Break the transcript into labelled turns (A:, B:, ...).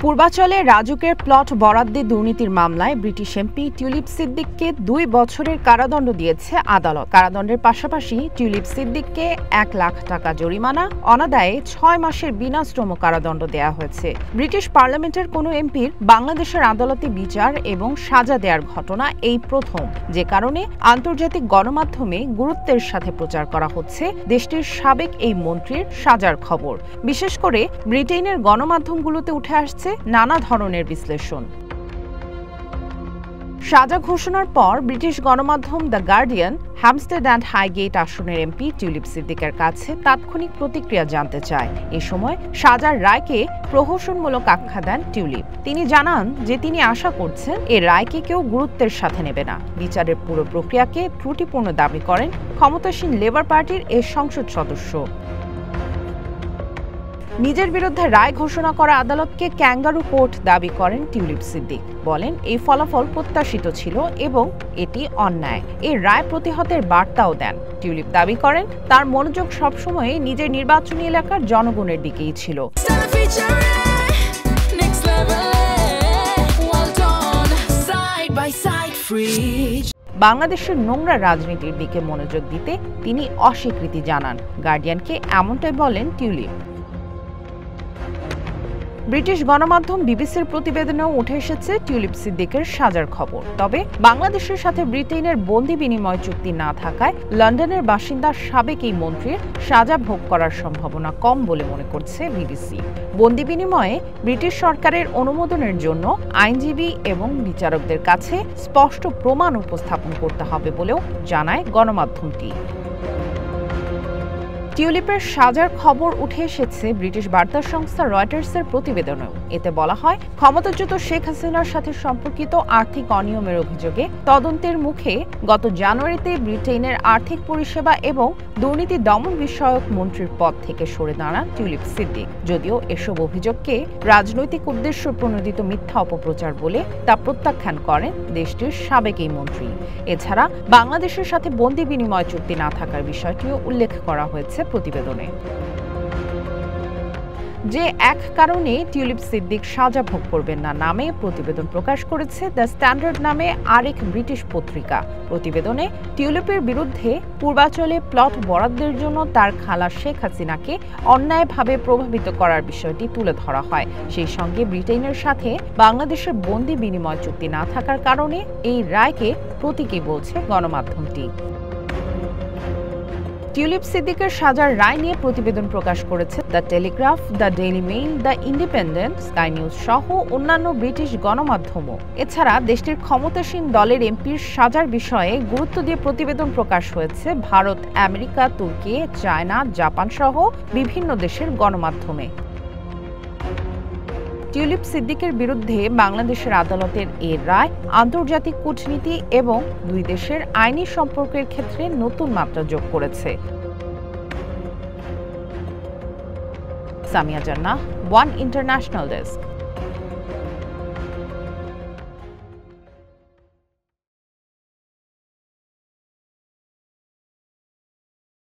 A: পূর্বাচলে রাজুকের plot বরাদ্দে দুর্নীতির মামলায় British MP tulip সিদ্দিককে 2 বছরের কারাদণ্ড দিয়েছে আদালত। কারাদণ্ডের পাশাপাশি টিউলিপ সিদ্দিককে 1 লাখ টাকা জরিমানা, অনাদায়ে 6 মাসের বিনাশ্রম কারাদণ্ড দেওয়া হয়েছে। ব্রিটিশ পার্লামেন্টের কোনো এমপির বাংলাদেশের আদালতে বিচার এবং সাজা দেওয়ার ঘটনা এই প্রথম, যে কারণে আন্তর্জাতিক গণমাধ্যমে গুরুত্বের সাথে প্রচার করা হচ্ছে দেশটির সাবেক এই মন্ত্রীর সাজার খবর। বিশেষ করে ব্রিটেনের গণমাধ্যমগুলোতে উঠে আসছে নানা ধরনের বিশ্লেষণ। সাজা ঘোষণার পর ব্রিটিশ গণমাধ্যম the guardian Hampstead and Highgate আসনের এমপি টিউলিপ সিদ্দিকের কাছে তাৎক্ষণিক প্রতিক্রিয়া জানতে চায়। এ সময় সাজার রায়কে প্রহসনমূলক আখ্যা দেন টিউলিপ। তিনি জানান যে তিনি আশা করছেন এই রায়কে কেউ গুরুত্বের সাথে নেবে না। বিচারের পুরো প্রক্রিয়াকে ত্রুটিপূর্ণ দাবি করেন ক্ষমতাসীন লেবার পার্টির এই সংসদ সদস্য। নিজের বিরুদ্ধে রায় ঘোষণা করা আদালতকে ক্যাঙ্গারু কোর্ট দাবি করেন টিউলিপ সিদ্দিক। বলেন এই ফলাফল প্রত্যাশিত ছিল এবং এটি অন্যায়। এই রায় প্রতিহতের বার্তাও দেন। টিউলিপ দাবি করেন তার মনোযোগ সবসময় নিজের নির্বাচনী এলাকার জনগণের দিকেই ছিল। বাংলাদেশের নোংরা রাজনীতির দিকে মনোযোগ দিতে তিনি অস্বীকৃতি জানান। গার্ডিয়ানকে এমনটাই বলেন টিউলিপ। ব্রিটিশ গণমাধ্যম বিবিসির প্রতিবেদনেও উঠে এসেছে টিউলিপ সিদ্দিকের সাজার খবর। তবে বাংলাদেশের সাথে ব্রিটেনের বন্দি বিনিময় চুক্তি না থাকায় লন্ডনের বাসিন্দা সাবেক এই মন্ত্রীর সাজা ভোগ করার সম্ভাবনা কম বলে মনে করছে বিবিসি। বন্দি বিনিময়ে ব্রিটিশ সরকারের অনুমোদনের জন্য আইনজীবী এবং বিচারকদের কাছে স্পষ্ট প্রমাণ উপস্থাপন করতে হবে বলেও জানায় গণমাধ্যমটি। টিউলিপের সাজার খবর উঠে এসেছে ব্রিটিশ বার্তা সংস্থা রয়টার্সের প্রতিবেদনেও। এতে বলা হয়, ক্ষমতাচ্যুত শেখ হাসিনার সাথে সম্পর্কিত আর্থিক অনিয়মের অভিযোগে তদন্তের মুখে গত জানুয়ারিতে ব্রিটেনের আর্থিক পরিষেবা এবং দুর্নীতি দমন বিষয়ক মন্ত্রীর পদ থেকে সরে দাঁড়ান টিউলিপ সিদ্দিক। যদিও এসব অভিযোগকে রাজনৈতিক উদ্দেশ্য প্রণোদিত মিথ্যা অপপ্রচার বলে তা প্রত্যাখ্যান করেন দেশটির সাবেক এই মন্ত্রী। এছাড়া বাংলাদেশের সাথে বন্দি বিনিময় চুক্তি না থাকার বিষয়টিও উল্লেখ করা হয়েছে প্রতিবেদনে। যে এক কারণে টিউলিপ সিদ্দিক সাজা ভোগ করবেন না নামে প্রতিবেদন প্রকাশ করেছে দ্য স্ট্যান্ডার্ড নামে আরেক ব্রিটিশ পত্রিকা। প্রতিবেদনে টিউলিপের বিরুদ্ধে পূর্বাচলে প্লট বরাদ্দের জন্য তার খালা শেখ হাসিনাকে অন্যায়ভাবে প্রভাবিত করার বিষয়টি তুলে ধরা হয়। সেই সঙ্গে ব্রিটেনের সাথে বাংলাদেশের বন্দি বিনিময় চুক্তি না থাকার কারণে এই রায়কে প্রতীকী বলছে গণমাধ্যমটি। টিউলিপ সিদ্দিকের সাজার রায় নিয়ে প্রতিবেদন প্রকাশ করেছে the Telegraph, the daily mail, the independent, sky news সহ অন্যান্য ব্রিটিশ গণমাধ্যমও। এছাড়া দেশটির ক্ষমতাসীন দলের এমপির সাজার বিষয়ে গুরুত্ব দিয়ে প্রতিবেদন প্রকাশ হয়েছে ভারত, আমেরিকা, তুর্কি, চায়না, জাপান সহ বিভিন্ন দেশের গণমাধ্যমে। টিউলিপ সিদ্দিকের বিরুদ্ধে বাংলাদেশের আদালতের এই রায় আন্তর্জাতিক কূটনীতি এবং দুই দেশের আইনি সম্পর্কের ক্ষেত্রে নতুন মাত্রা যোগ করেছে। সামিয়া জান্নাহ, ওয়ান ইন্টারন্যাশনাল ডেস্ক।